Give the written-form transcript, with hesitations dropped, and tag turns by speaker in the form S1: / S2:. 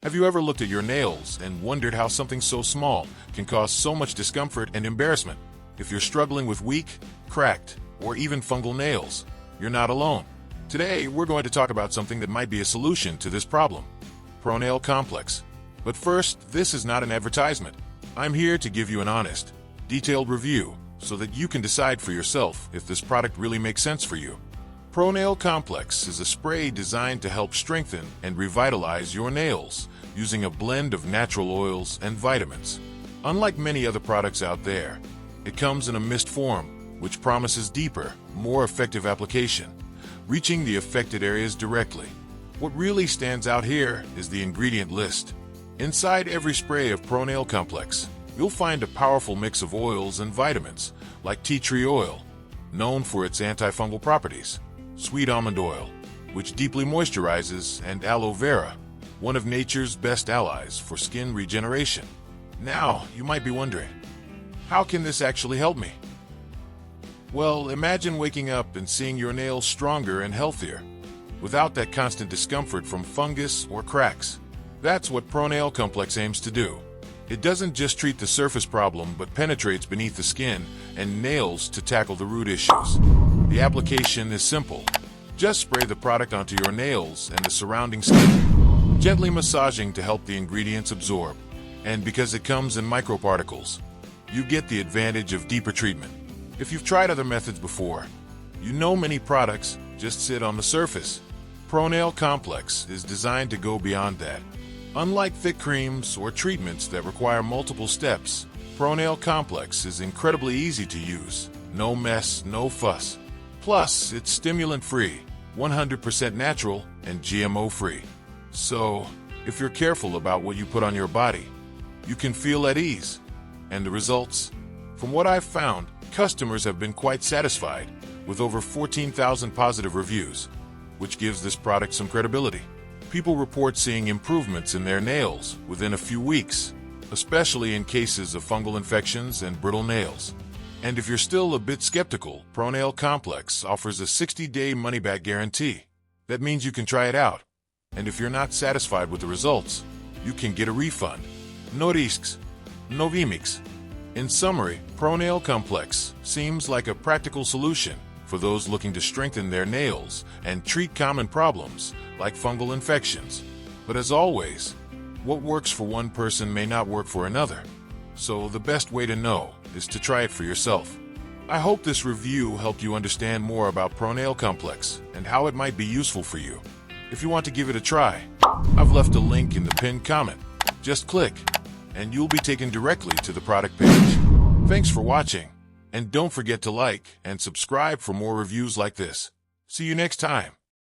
S1: Have you ever looked at your nails and wondered how something so small can cause so much discomfort and embarrassment? If you're struggling with weak, cracked, or even fungal nails, you're not alone. Today, we're going to talk about something that might be a solution to this problem: ProNail Complex. But first, this is not an advertisement. I'm here to give you an honest, detailed review so that you can decide for yourself if this product really makes sense for you. ProNail Complex is a spray designed to help strengthen and revitalize your nails using a blend of natural oils and vitamins. Unlike many other products out there, it comes in a mist form, which promises deeper, more effective application, reaching the affected areas directly. What really stands out here is the ingredient list. Inside every spray of ProNail Complex, you'll find a powerful mix of oils and vitamins, like tea tree oil, known for its antifungal properties, sweet almond oil, which deeply moisturizes, and aloe vera, one of nature's best allies for skin regeneration. Now, you might be wondering, how can this actually help me? Well, imagine waking up and seeing your nails stronger and healthier, without that constant discomfort from fungus or cracks. That's what ProNail Complex aims to do. It doesn't just treat the surface problem, but penetrates beneath the skin and nails to tackle the root issues. The application is simple. Just spray the product onto your nails and the surrounding skin, gently massaging to help the ingredients absorb. And because it comes in microparticles, you get the advantage of deeper treatment. If you've tried other methods before, you know many products just sit on the surface. ProNail Complex is designed to go beyond that. Unlike thick creams or treatments that require multiple steps, ProNail Complex is incredibly easy to use. No mess, no fuss. Plus, it's stimulant-free, 100% natural, and GMO-free. So, if you're careful about what you put on your body, you can feel at ease. And the results? From what I've found, customers have been quite satisfied, with over 14,000 positive reviews, which gives this product some credibility. People report seeing improvements in their nails within a few weeks, especially in cases of fungal infections and brittle nails. And if you're still a bit skeptical, ProNail Complex offers a 60-day money-back guarantee. That means you can try it out. And if you're not satisfied with the results, you can get a refund. No risks, no gimmicks. In summary, ProNail Complex seems like a practical solution for those looking to strengthen their nails and treat common problems like fungal infections. But as always, what works for one person may not work for another. So the best way to know is to try it for yourself. I hope this review helped you understand more about ProNail Complex and how it might be useful for you. If you want to give it a try, I've left a link in the pinned comment. Just click, and you'll be taken directly to the product page. Thanks for watching, and don't forget to like and subscribe for more reviews like this. See you next time.